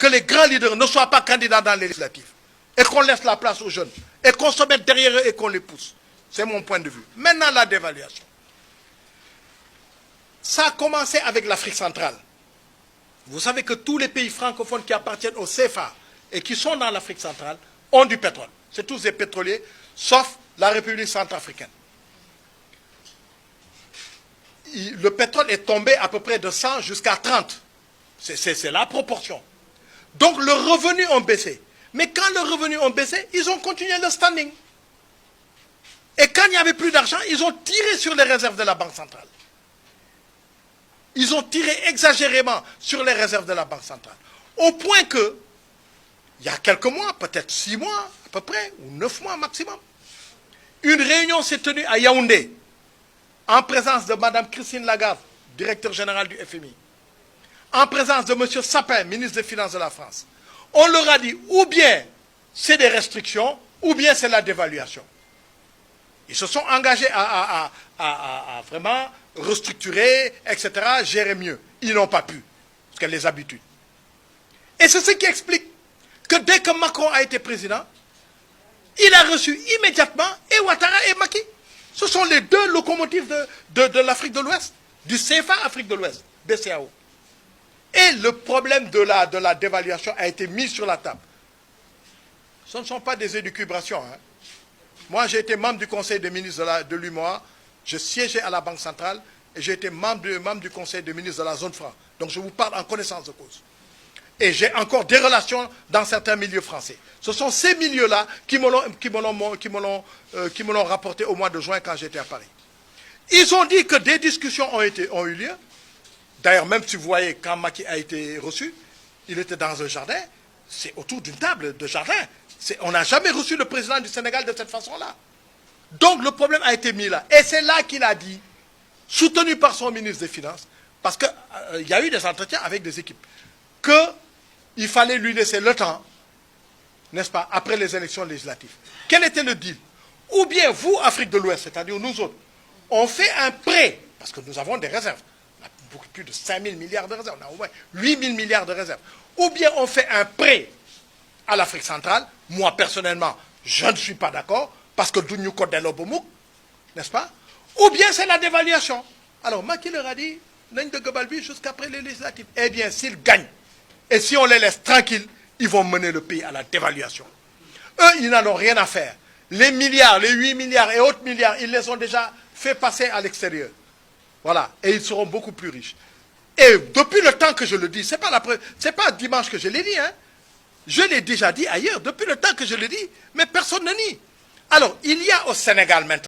les grands leaders ne soient pas candidats dans les législatives et qu'on laisse la place aux jeunes et qu'on se mette derrière eux et qu'on les pousse. C'est mon point de vue. Maintenant, la dévaluation. Ça a commencé avec l'Afrique centrale. Vous savez que tous les pays francophones qui appartiennent au CFA et qui sont dans l'Afrique centrale ont du pétrole. C'est tous des pétroliers, sauf la République centrafricaine. Le pétrole est tombé à peu près de 100 jusqu'à 30. C'est la proportion. Donc, leurs revenus ont baissé. Mais quand leurs revenus ont baissé, ils ont continué le standing. Et quand il n'y avait plus d'argent, ils ont tiré sur les réserves de la Banque centrale. Ils ont tiré exagérément sur les réserves de la Banque centrale. Au point que, il y a quelques mois, peut-être 6 mois à peu près, ou 9 mois maximum, une réunion s'est tenue à Yaoundé, en présence de Mme Christine Lagarde, directeur général du FMI, en présence de M. Sapin, ministre des Finances de la France. On leur a dit, ou bien c'est des restrictions, ou bien c'est la dévaluation. Ils se sont engagés à vraiment restructurer, etc., gérer mieux. Ils n'ont pas pu, parce que les habitudes. Et c'est ce qui explique que dès que Macron a été président, il a reçu immédiatement et Ouattara et Macky. Ce sont les deux locomotives de l'Afrique de l'Ouest, du CFA Afrique de l'Ouest, BCAO. Et le problème de la dévaluation a été mis sur la table. Ce ne sont pas des élucubrations. Hein. Moi, j'ai été membre du conseil des ministres de l'UMOA, je siégeais à la Banque centrale et j'ai été membre du conseil des ministres de la zone franc. Donc je vous parle en connaissance de cause. Et j'ai encore des relations dans certains milieux français. Ce sont ces milieux-là qui me l'ont rapporté au mois de juin quand j'étais à Paris. Ils ont dit que des discussions ont eu lieu. D'ailleurs, même si vous voyez, quand Macky a été reçu, il était dans un jardin, c'est autour d'une table de jardin. On n'a jamais reçu le président du Sénégal de cette façon-là. Donc le problème a été mis là. Et c'est là qu'il a dit, soutenu par son ministre des Finances, parce qu'il y a eu des entretiens avec des équipes, qu'il fallait lui laisser le temps, n'est-ce pas, après les élections législatives. Quel était le deal? Ou bien vous, Afrique de l'Ouest, c'est-à-dire nous autres, on fait un prêt, parce que nous avons des réserves. On a beaucoup plus de 5 000 milliards de réserves, on a au moins 8 000 milliards de réserves. Ou bien on fait un prêt à l'Afrique centrale. Moi, personnellement, je ne suis pas d'accord, parce que Douniou Kodelo Bomouk, n'est-ce pas? Ou bien c'est la dévaluation. Alors, Macky leur a dit, Nagne de Gobalbi jusqu'après les législatives. Eh bien, s'ils gagnent, et si on les laisse tranquilles, ils vont mener le pays à la dévaluation. Eux, ils n'en ont rien à faire. Les milliards, les 8 milliards et autres milliards, ils les ont déjà fait passer à l'extérieur. Voilà. Et ils seront beaucoup plus riches. Et depuis le temps que je le dis, c'est pas dimanche que je l'ai dit, hein. Je l'ai déjà dit ailleurs, depuis le temps que je le dis, mais personne ne nie. Alors, il y a au Sénégal maintenant